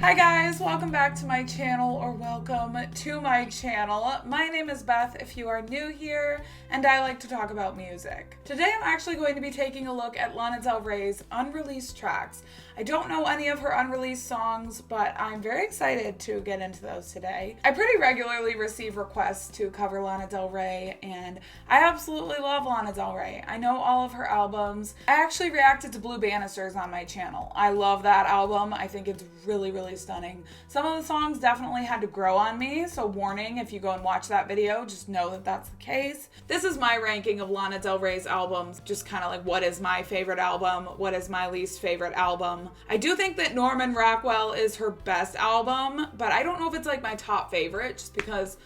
Hi guys, welcome back to my channel, or welcome to my channel. My name is Beth if you are new here, and I like to talk about music. Today I'm actually going to be taking a look at Lana Del Rey's unreleased tracks. I don't know any of her unreleased songs, but I'm very excited to get into those today. I pretty regularly receive requests to cover Lana Del Rey, and I absolutely love Lana Del Rey. I know all of her albums. I actually reacted to Blue Banisters on my channel. I love that album. I think it's really stunning. Some of the songs definitely had to grow on me, so warning, if you go and watch that video, just know that that's the case. This is my ranking of Lana Del Rey's albums, just kind of like what is my favorite album, what is my least favorite album. I do think that Norman Rockwell is her best album, but I don't know if it's like my top favorite, just because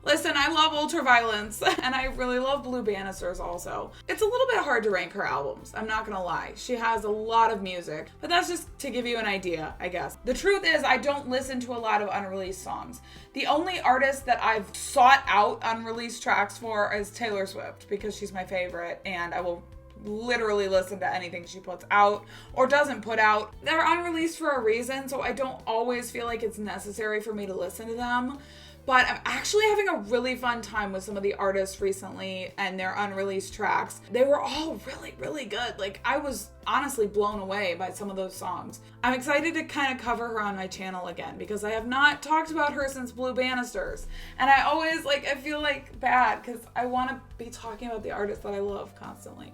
listen, I love Ultraviolence, and I really love Blue Banisters also. It's a little bit hard to rank her albums, I'm not gonna lie. She has a lot of music, but that's just to give you an idea, I guess. The truth is, I don't listen to a lot of unreleased songs. The only artist that I've sought out unreleased tracks for is Taylor Swift, because she's my favorite, and I will literally listen to anything she puts out or doesn't put out. They're unreleased for a reason, so I don't always feel like it's necessary for me to listen to them. But I'm actually having a really fun time with some of the artists recently and their unreleased tracks. They were all really good. Like, I was honestly blown away by some of those songs. I'm excited to kind of cover her on my channel again because I have not talked about her since Blue Banisters. And I always, I feel like bad because I want to be talking about the artists that I love constantly.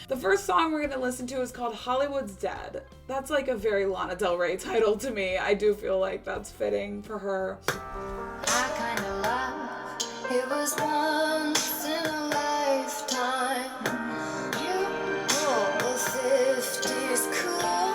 The first song we're going to listen to is called Hollywood's Dead. That's like a very Lana Del Rey title to me. I do feel like that's fitting for her. I kind of love, it was once in a lifetime. You pulled the 50s cool,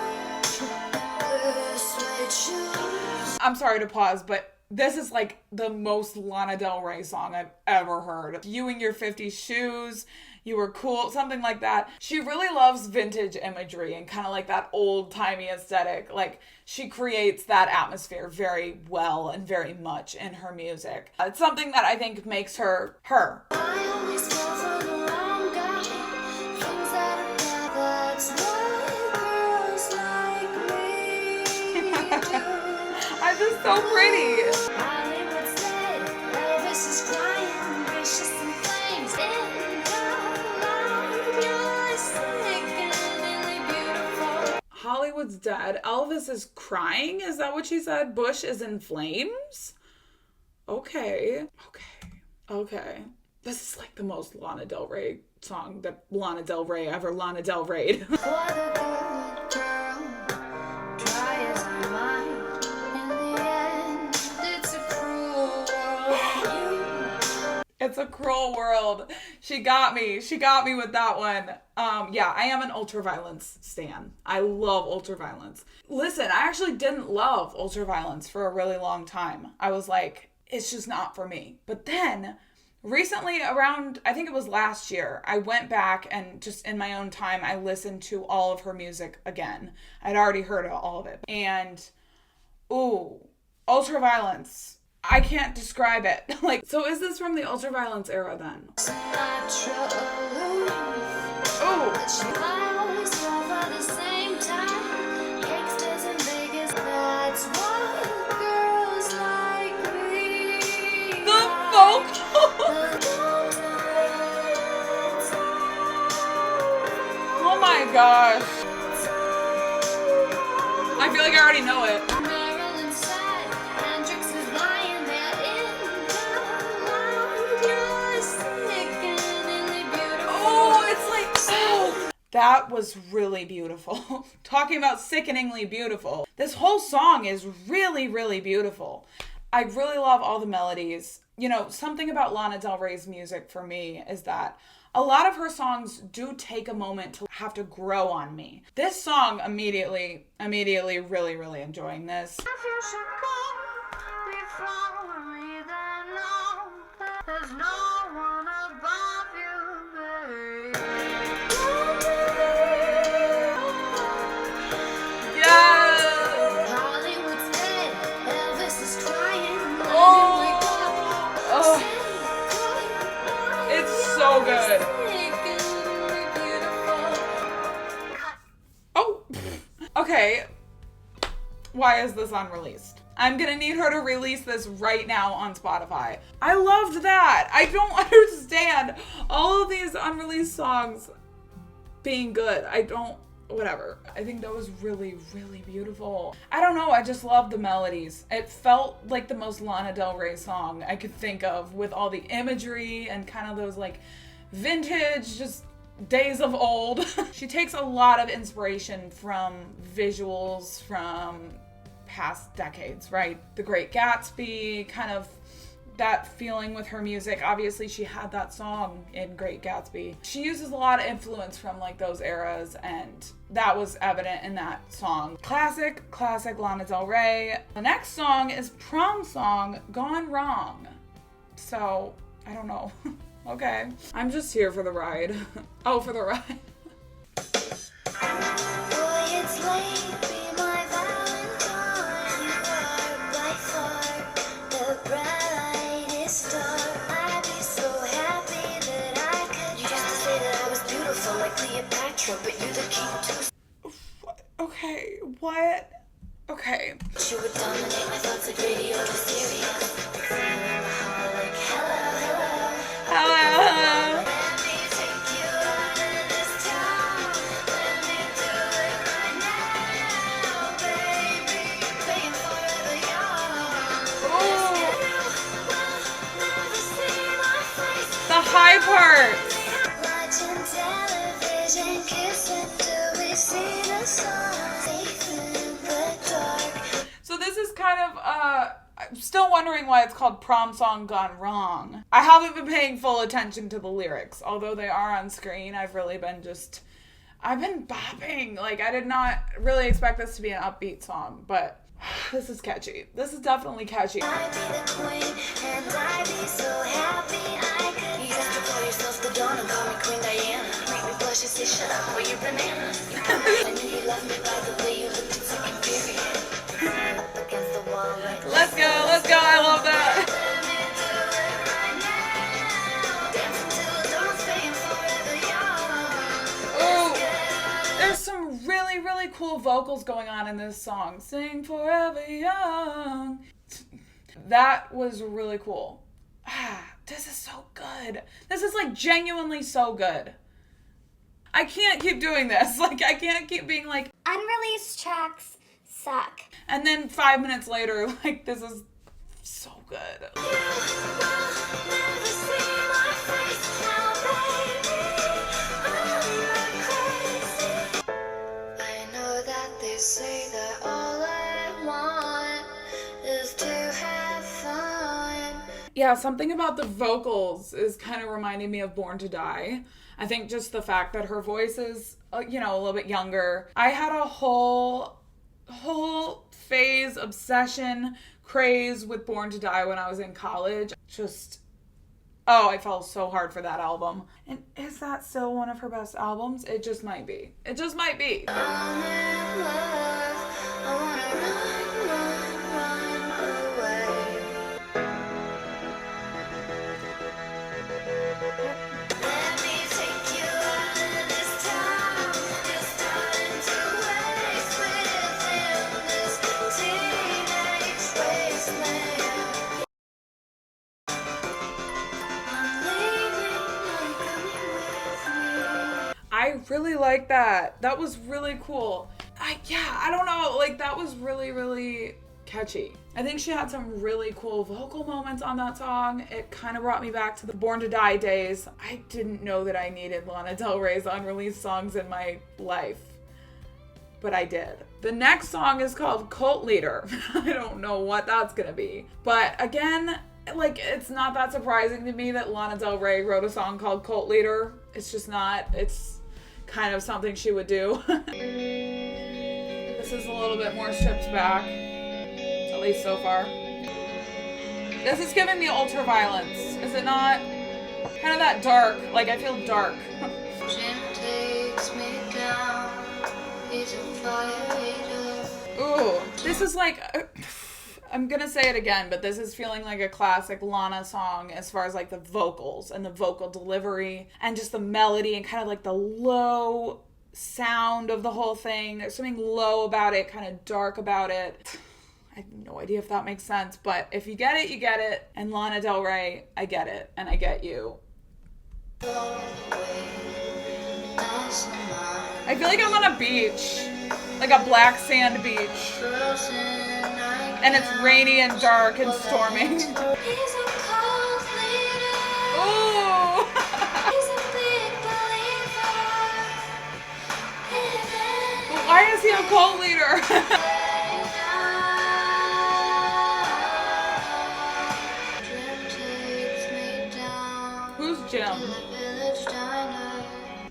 blue suede shoes. I'm sorry to pause, but this is like the most Lana Del Rey song I've ever heard. You in your 50s shoes, you were cool, something like that. She really loves vintage imagery and kind of like that old-timey aesthetic. Like, she creates that atmosphere very well and very much in her music. It's something that I think makes her her. I always fall for the wrong guy. Things that are bad, that's what girls like me do. I'm just so pretty. Hollywood's dead, Elvis is crying, vicious and flames in the you're sickeningly beautiful. Hollywood's dead. Elvis is crying? Is that what she said? Bush is in flames? Okay. This is like the most Lana Del Rey song that Lana Del Rey ever Lana Del Rey'd. For the good girl, try as I might, in the end, it's a cruel world. It's a cruel world. She got me with that one. Yeah, I am an Ultraviolence stan. I love Ultraviolence. Listen, I actually didn't love Ultraviolence for a really long time. I was like, it's just not for me. But then recently, around, I think it was last year, I went back and just in my own time, I listened to all of her music again. I'd already heard all of it. And, ooh, Ultraviolence. I can't describe it. So is this from the Ultraviolence era then? Oh, I always fall for the same time. Gangsters in Vegas, that's what girls like me. the folk. Oh my gosh. I feel like I already know it. Maryland side, Hendrix is lying there in the light. You're sickeningly beautiful. Oh, it's like, oh. That was really beautiful. Talking about sickeningly beautiful. This whole song is really beautiful. I really love all the melodies. You know, something about Lana Del Rey's music for me is that a lot of her songs do take a moment to have to grow on me. This song immediately really enjoying this. If you should go before me, then know there's no one above you, babe. Yes! Hollywood's dead, Elvis is crying. Oh, it's so good. Oh, okay. why is this unreleased? I'm gonna need her to release this right now on Spotify. I loved that. I don't understand all of these unreleased songs being good. Whatever. I think that was really, really beautiful. I don't know, I just love the melodies. It felt like the most Lana Del Rey song I could think of, with all the imagery and kind of those like vintage, just days of old. She takes a lot of inspiration from visuals from past decades, right? The Great Gatsby, kind of that feeling with her music. Obviously she had that song in Great Gatsby. She uses a lot of influence from like those eras, and that was evident in that song. Classic Lana Del Rey. The next song is Prom song, Gone Wrong. So, I don't know. Okay. I'm just here for the ride. Oh, for the ride. Boy, it's late, be my Valentine. You are by far the brightest star. I'd be so happy that I could. You used to say that I was beautiful like Cleopatra, but you're the king too. Okay, what? Okay. You would dominate my thoughts like radio to Sirius. Like hello. Hello. Let me take you out of this town. Let me do it right now, baby. Playing forever young. You will never see my face. The high part. Watching television, kissing till we see the sun. Safe in the dark. So this is kind of, I'm still wondering why it's called Prom Song Gone Wrong. I haven't been paying full attention to the lyrics, although they are on screen. I've been bopping. Like, I did not really expect this to be an upbeat song, but this is catchy. This is definitely catchy. I'd be the queen, and I'd be so happy I could. You used to call yourself the Dawn and call me Queen Diana. Make me blush and say, shut up, well, you're banana. I knew you loved me by the way you looked at second period. Up against the wall like Let's go, I love that. Let me do it right now. Dancing till the dawn's playing forever young. Ooh, there's some really, really cool vocals going on in this song. Sing Forever Young. That was really cool. This is so good. This is like genuinely so good. I can't keep doing this. Like, I can't keep being like, Unreleased tracks suck. and then 5 minutes later, like, this is so good. You will never see my face now, baby. I'm crazy. I know that they say that all I want is to have fun. Yeah, something about the vocals is kind of reminding me of Born to Die. I think just the fact that her voice is, a little bit younger. I had a whole phase, obsession, craze with Born to Die when I was in college. I fell so hard for that album. And is that still one of her best albums? It just might be. It just might be. I'm in love. I wanna run away. Let me take you out of this town. You're starting to waste within this teenage wasteland. I'm leaving, I'm coming with me. I really like that. That was really cool. I don't know. Like, that was really, really catchy. I think she had some really cool vocal moments on that song. It kind of brought me back to the Born to Die days. I didn't know that I needed Lana Del Rey's unreleased songs in my life, but I did. The next song is called Cult Leader. I don't know what that's gonna be. But again, like, it's not that surprising to me that Lana Del Rey wrote a song called Cult Leader. It's just not. It's kind of something she would do. This is a little bit more stripped back, at least so far. This is giving me ultra violence, is it not? Kind of that dark, like, I feel dark. Jim takes me down. He's a fighter. Ooh, this is like, I'm gonna say it again, but this is feeling like a classic Lana song as far as like the vocals and the vocal delivery and just the melody and kind of like the low sound of the whole thing. There's something low about it, kind of dark about it. I have no idea if that makes sense, but if you get it, you get it. And Lana Del Rey, I get it, and I get you. I feel like I'm on a beach, like a black sand beach, and it's rainy and dark and storming. Ooh! But why is he a cult leader? Who's Jim?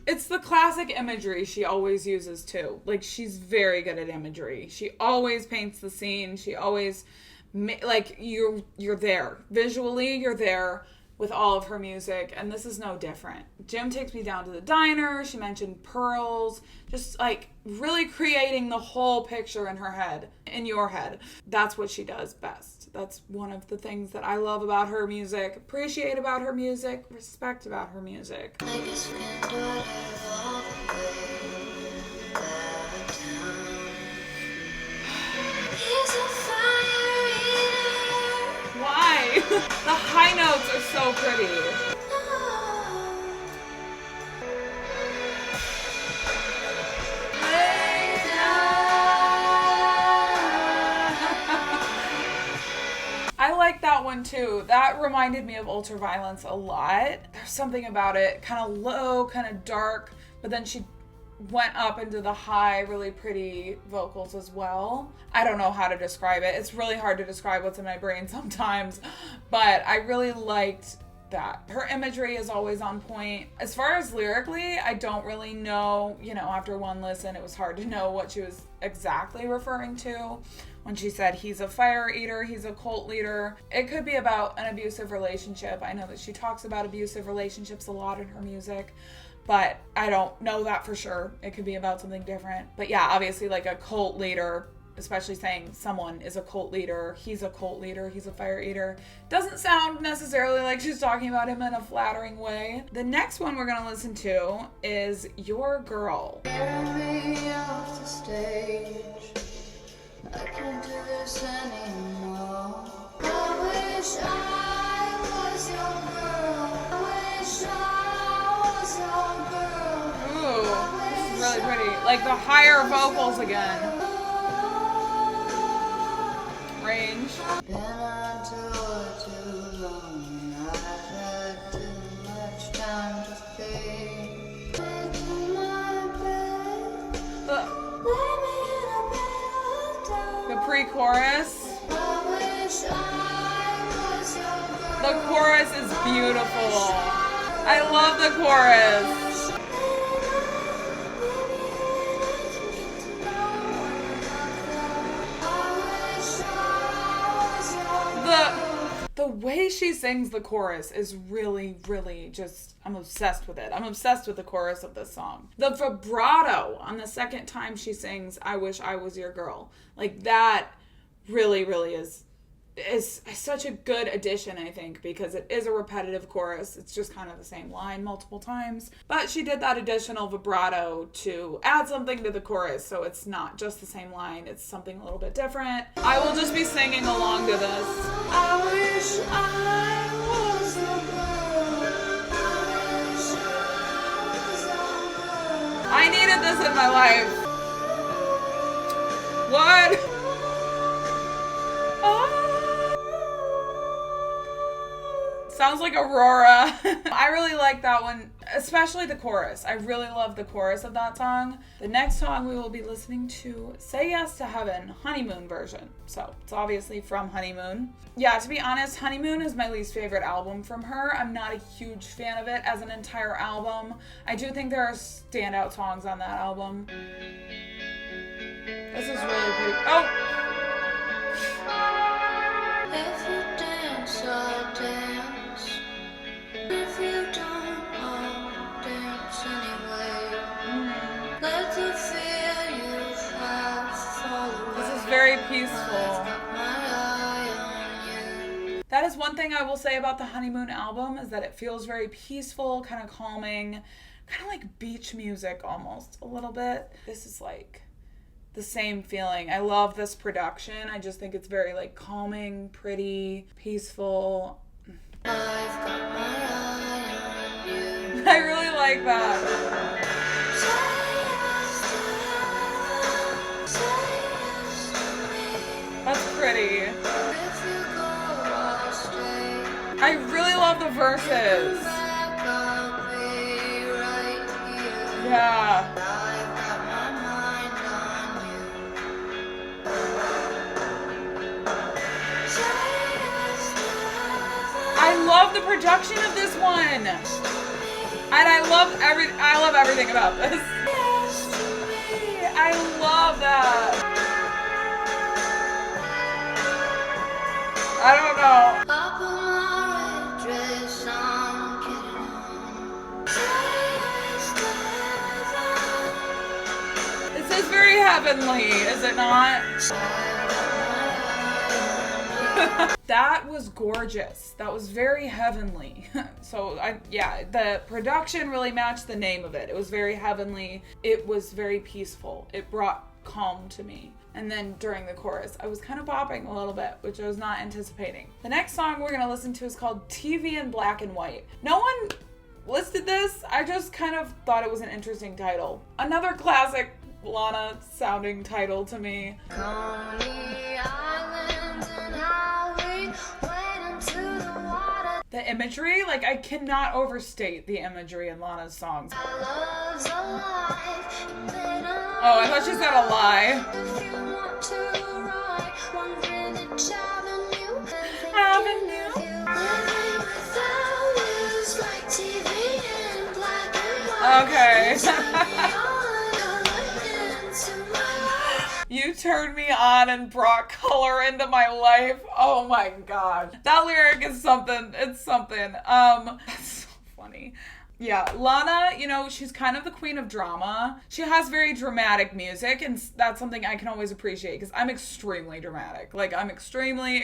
It's the classic imagery she always uses too. Like, she's very good at imagery. She always paints the scene. She always, like, you're there. Visually, you're there with all of her music, and this is no different. Jim Takes Me Down to the Diner. She mentioned pearls. Just, like, really creating the whole picture in her head, in your head. That's what she does best. That's one of the things that I love about her music, appreciate about her music, respect about her music. Like a skin daughter all the way downtown. He's a fire eater. Why? The high notes are so pretty. I like that one too. That reminded me of Ultraviolence a lot. There's something about it, kind of low, kind of dark, but then she went up into the high, really pretty vocals as well. I don't know how to describe it. It's really hard to describe what's in my brain sometimes, but I really liked that. Her imagery is always on point. As far as lyrically, I don't really know, after one listen, it was hard to know what she was exactly referring to. When she said he's a fire eater, he's a cult leader. It could be about an abusive relationship. I know that she talks about abusive relationships a lot in her music, but I don't know that for sure. It could be about something different. But yeah, obviously like a cult leader, especially saying someone is a cult leader, he's a fire eater, doesn't sound necessarily like she's talking about him in a flattering way. The next one we're gonna listen to is Your Girl. Me off the stage. I can't do this anymore. I wish I was your girl. I wish I was your girl. Ooh, this is really pretty. Like the higher vocals again. Range. Been on tour too long, and I've had too much time to think. Into my bed, lay me in a bed The pre-chorus. I wish I was your girl. The chorus is beautiful. I love the chorus. The way she sings the chorus is really, really just, I'm obsessed with it. I'm obsessed with the chorus of this song. The vibrato on the second time she sings, I Wish I Was Your Girl. Like that really, really is such a good addition, I think, because it is a repetitive chorus. It's just kind of the same line multiple times. But she did that additional vibrato to add something to the chorus, so it's not just the same line. It's something a little bit different. I will just be singing along to this. I wish I was your girl. I wish I was your girl. I needed this in my life. What? Oh. Sounds like Aurora. I really like that one, especially the chorus. I really love the chorus of that song. The next song we will be listening to, Say Yes to Heaven, Honeymoon version. So it's obviously from Honeymoon. Yeah, to be honest, Honeymoon is my least favorite album from her. I'm not a huge fan of it as an entire album. I do think there are standout songs on that album. This is really pretty. Oh! If you dance, I'll dance. If you don't, I'll dance anyway. Let the fear you have fall away. This is very I've peaceful. got my eye on you. That is one thing I will say about the Honeymoon album, is that it feels very peaceful, kind of calming, kind of like beach music almost a little bit. This is like the same feeling. I love this production. I just think it's very like calming, pretty, peaceful. I've got my eye on you. I really like that. That's pretty. I really love the verses. Yeah. I love the production of this one. And I love everything about this. I love that. I don't know. I'll put my red dress on, get it on. This is very heavenly, is it not? That was gorgeous. That was very heavenly. So yeah, the production really matched the name of it. It was very heavenly. It was very peaceful. It brought calm to me. And then during the chorus, I was kind of bopping a little bit, which I was not anticipating. The next song we're gonna listen to is called TV in Black and White. No one listed this. I just kind of thought it was an interesting title. Another classic Lana sounding title to me. Coney Island and how we went into the water. The imagery, like I cannot overstate the imagery in Lana's songs. Our love's alive. Oh, I thought she said a lie. If you want to ride one Greenwich Avenue, Avenue. living without you is like TV in black and white. Okay. Into my life. You turned me on and brought color into my life. Oh my god. That lyric is something. It's something. That's so funny. Yeah, Lana, you know, she's kind of the queen of drama. She has very dramatic music, and that's something I can always appreciate because I'm extremely dramatic. Like, I'm extremely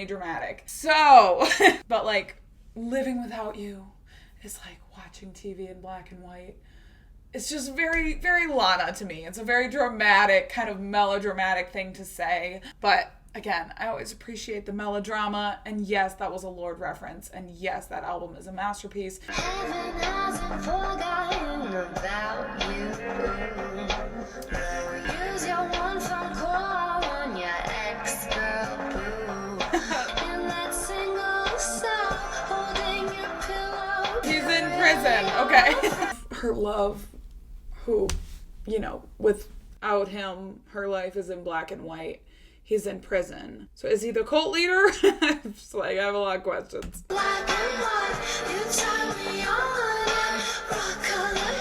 dramatic. So, but like, living without you is like watching TV in black and white. It's just very Lana to me. It's a very dramatic, kind of melodramatic thing to say. But again, I always appreciate the melodrama. And yes, that was a Lorde reference. And yes, that album is a masterpiece. Heaven hasn't forgotten about you. Use your one phone call on your ex-girl boo. In that single cell, holding your pillow. He's in prison. Okay. Her love, who, you know, without him, her life is in black and white. He's in prison. So is he the cult leader? It's like, I have a lot of questions. Black and white, you turn me on. Rock color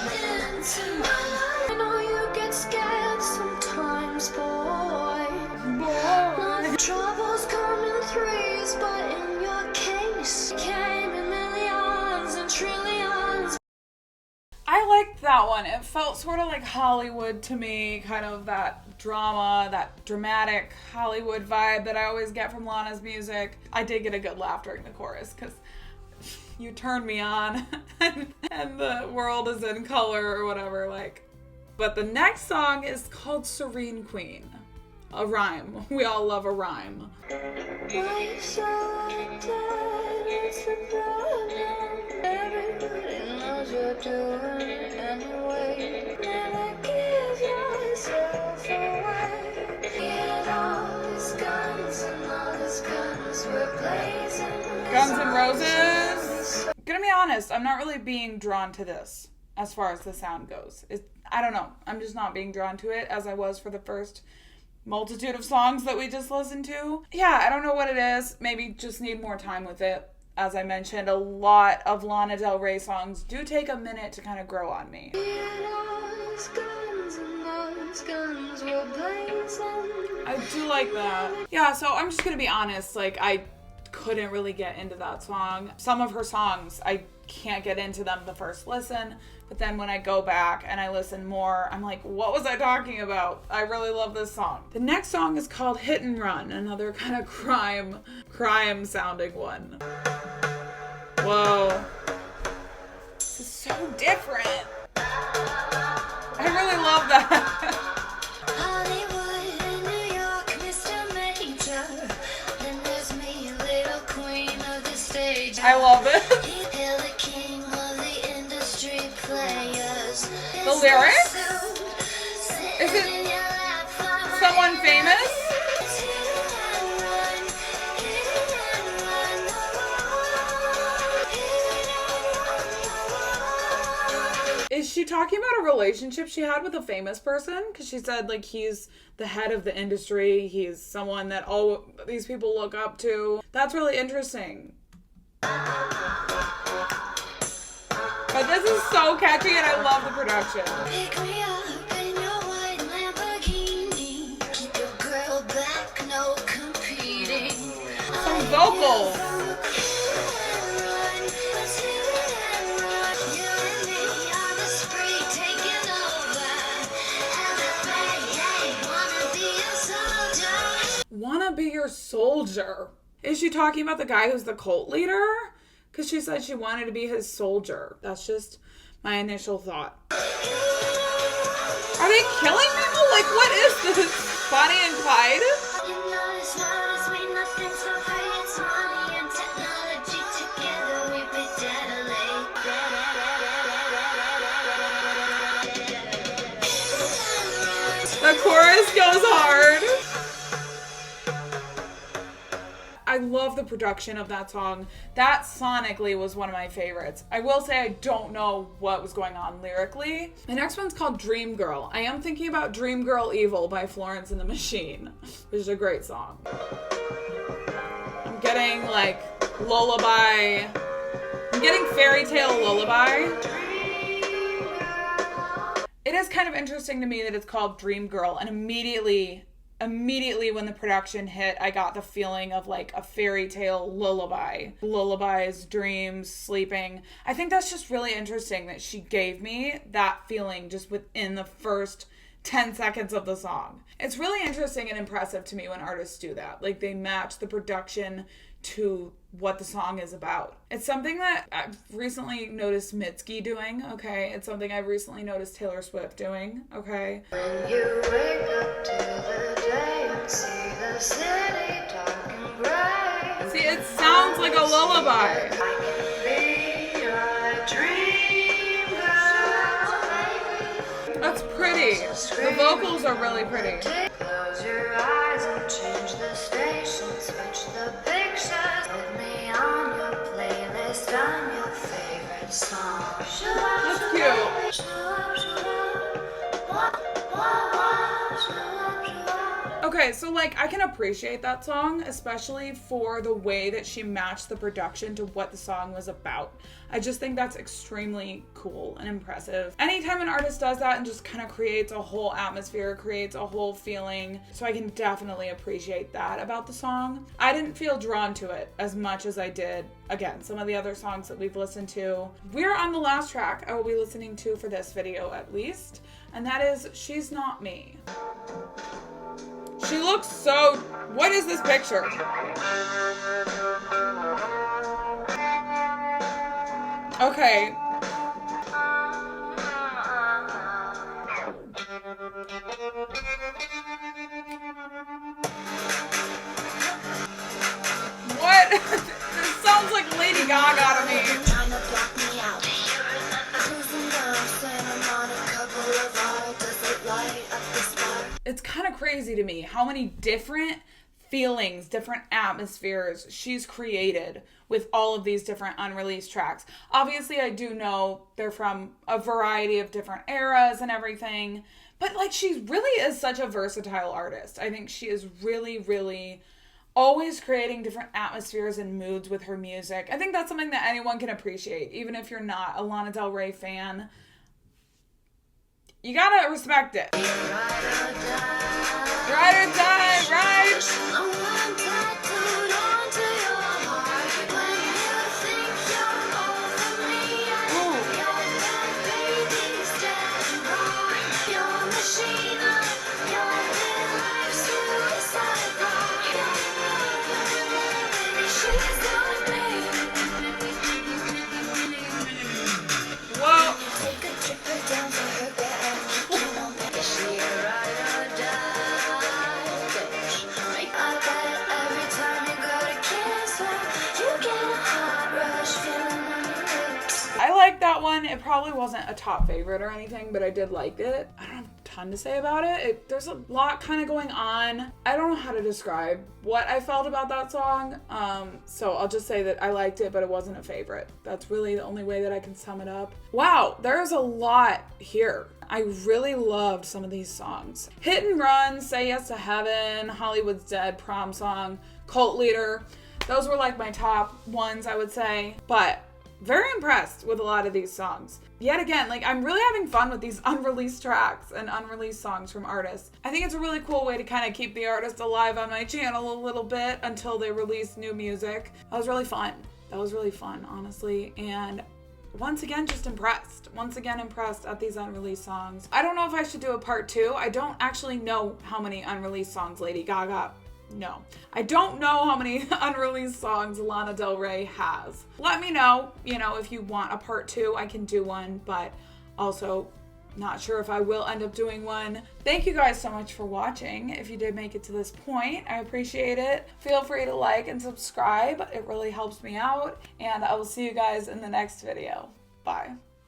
into my life. I know you get scared sometimes, boy. My troubles come in threes, but in your case, it came in millions and trillions. I liked that one. It felt sort of like Hollywood to me, kind of that drama, that dramatic Hollywood vibe that I always get from Lana's music. I did get a good laugh during the chorus because you turned me on and the world is in color or whatever, like. But the next song is called Serene Queen. A rhyme. We all love a rhyme. Life's so dead, it's a problem. Everybody knows you're doing it anyway. Never give yourself away. Get all these guns and all these guns we're blazing. Guns N' Roses. Gonna be honest, I'm not really being drawn to this as far as the sound goes. I don't know. I'm just not being drawn to it as I was for the first multitude of songs that we just listened to. Yeah, I don't know what it is. Maybe just need more time with it. As I mentioned, a lot of Lana Del Rey songs do take a minute to kind of grow on me. I do like that. Yeah, so I'm just gonna be honest, like, I couldn't really get into that song. Some of her songs, I can't get into them the first listen, but then when I go back and I listen more, I'm like, what was I talking about? I really love this song. The next song is called Hit and Run, another kind of crime sounding one. Whoa. This is so different. I really love that. Hollywood and New York, Mr. Major. Then there's me, little queen of the stage. I love it. Hail the king of the industry players. The lyrics? Is it someone famous? Is she talking about a relationship she had with a famous person? Because she said, like, he's the head of the industry. He's someone that all these people look up to. That's really interesting. But this is so catchy and I love the production. Pick me up in your white Lamborghini. Keep your girl back, no competing. Some vocals. Wanna be your soldier. Is she talking about the guy who's the cult leader? Because she said she wanted to be his soldier. That's just my initial thought. Are they killing people? Like, what is this? Bonnie and Clyde? The chorus goes hard. I love the production of that song. That sonically was one of my favorites. I will say I don't know what was going on lyrically. The next one's called Dream Girl. I am thinking about Dream Girl Evil by Florence and the Machine, which is a great song. I'm getting like lullaby. I'm getting fairy tale lullaby. It is kind of interesting to me that it's called Dream Girl, and immediately when the production hit, I got the feeling of like a fairy tale lullaby. Lullabies, dreams, sleeping. I think that's just really interesting that she gave me that feeling just within the first 10 seconds of the song. It's really interesting and impressive to me when artists do that. Like, they match the production to what the song is about. It's something that I've recently noticed Mitski doing, okay? It's something I've recently noticed Taylor Swift doing, okay? When you wake up to the day and see the city dark and bright. See, it sounds like a lullaby. I can be your dream girl. That's pretty. The vocals are really pretty. Close your eyes and change the station, switch the pictures. Put me on your playlist, I'm your favorite song. That's cute. Okay, so like I can appreciate that song, especially for the way that she matched the production to what the song was about. I just think that's extremely cool and impressive. Anytime an artist does that and just kind of creates a whole atmosphere, creates a whole feeling, so I can definitely appreciate that about the song. I didn't feel drawn to it as much as I did, again, some of the other songs that we've listened to. We're on the last track I will be listening to for this video at least, and that is She's Not Me. She looks so... What is this picture? Okay. What? This sounds like Lady Gaga to me. Trying to block me out. Cruising down, standing on a couple of autos. Does it light up the spot? It's kind of crazy to me how many different feelings, different atmospheres she's created with all of these different unreleased tracks. Obviously, I do know they're from a variety of different eras and everything, but like she really is such a versatile artist. I think she is really, really always creating different atmospheres and moods with her music. I think that's something that anyone can appreciate, even if you're not a Lana Del Rey fan. You gotta respect it. Ride or die, right? like that one. It probably wasn't a top favorite or anything, but I did like it. I don't have a ton to say about it. There's a lot kind of going on. I don't know how to describe what I felt about that song. So I'll just say that I liked it, but it wasn't a favorite. That's really the only way that I can sum it up. Wow, there's a lot here. I really loved some of these songs. Hit and Run, Say Yes to Heaven, Hollywood's Dead, Prom Song, Cult Leader. Those were like my top ones, I would say. But very impressed with a lot of these songs. Yet again, like, I'm really having fun with these unreleased tracks and unreleased songs from artists. I think it's a really cool way to kind of keep the artist alive on my channel a little bit until they release new music. That was really fun. That was really fun, honestly. And once again, just impressed. Once again, impressed at these unreleased songs. I don't know if I should do a part 2. I don't actually know how many unreleased songs Lady Gaga. No. I don't know how many unreleased songs Lana Del Rey has. Let me know, if you want a part 2, I can do one, but also not sure if I will end up doing one. Thank you guys so much for watching. If you did make it to this point, I appreciate it. Feel free to like and subscribe. It really helps me out, and I will see you guys in the next video. Bye.